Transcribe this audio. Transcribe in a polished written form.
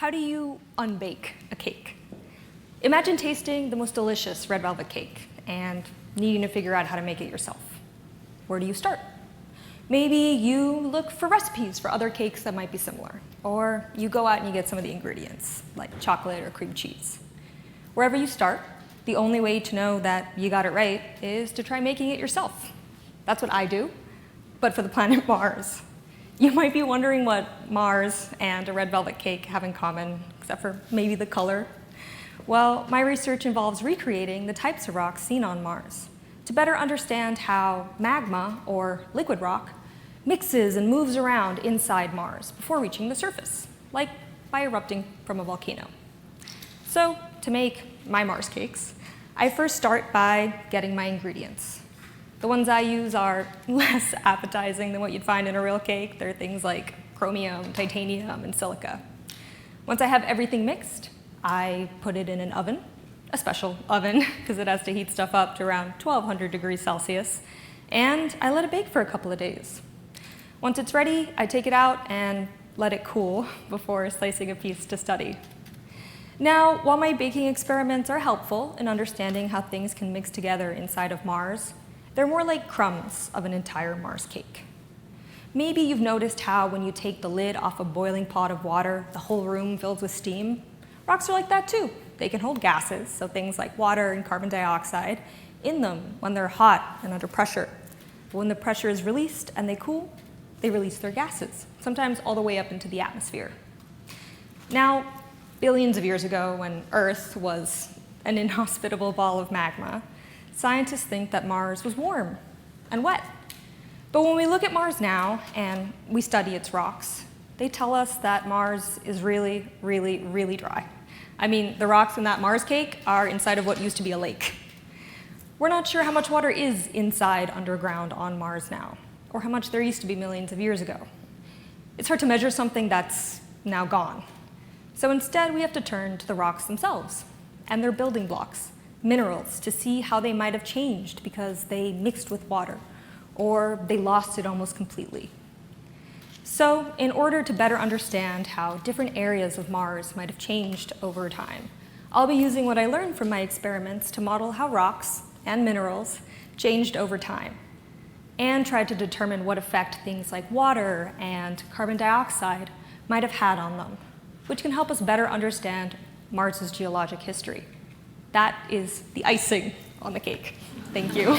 how do you unbake a cake? Imagine tasting the most delicious red velvet cake and needing to figure out how to make it yourself. Where do you start? Maybe you look for recipes for other cakes that might be similar, or you go out and you get some of the ingredients, like chocolate or cream cheese. Wherever you start, the only way to know that you got it right is to try making it yourself. That's what I do, but for the planet Mars. You might be wondering what Mars and a red velvet cake have in common, except for maybe the color. Well, my research involves recreating the types of rocks seen on Mars to better understand how magma, or liquid rock, mixes and moves around inside Mars before reaching the surface, like by erupting from a volcano. So, to make my Mars cakes, I first start by getting my ingredients. The ones I use are less appetizing than what you'd find in a real cake. They're things like chromium, titanium, and silica. Once I have everything mixed, I put it in an oven, a special oven, because it has to heat stuff up to around 1200 degrees Celsius, and I let it bake for a couple of days. Once it's ready, I take it out and let it cool before slicing a piece to study. Now, while my baking experiments are helpful in understanding how things can mix together inside of Mars, they're more like crumbs of an entire Mars cake. Maybe you've noticed how when you take the lid off a boiling pot of water, the whole room fills with steam. Rocks are like that too. They can hold gases, so things like water and carbon dioxide, in them when they're hot and under pressure. But when the pressure is released and they cool, they release their gases, sometimes all the way up into the atmosphere. Now, billions of years ago, when Earth was an inhospitable ball of magma, scientists think that Mars was warm and wet. But when we look at Mars now and we study its rocks, they tell us that Mars is really, really, really dry. I mean, the rocks in that Mars cake are inside of what used to be a lake. We're not sure how much water is inside underground on Mars now, or how much there used to be millions of years ago. It's hard to measure something that's now gone. So instead, we have to turn to the rocks themselves and their building blocks, minerals, to see how they might have changed because they mixed with water, or they lost it almost completely. So, in order to better understand how different areas of Mars might have changed over time, I'll be using what I learned from my experiments to model how rocks and minerals changed over time, and try to determine what effect things like water and carbon dioxide might have had on them, which can help us better understand Mars's geologic history. That is the icing on the cake. Thank you.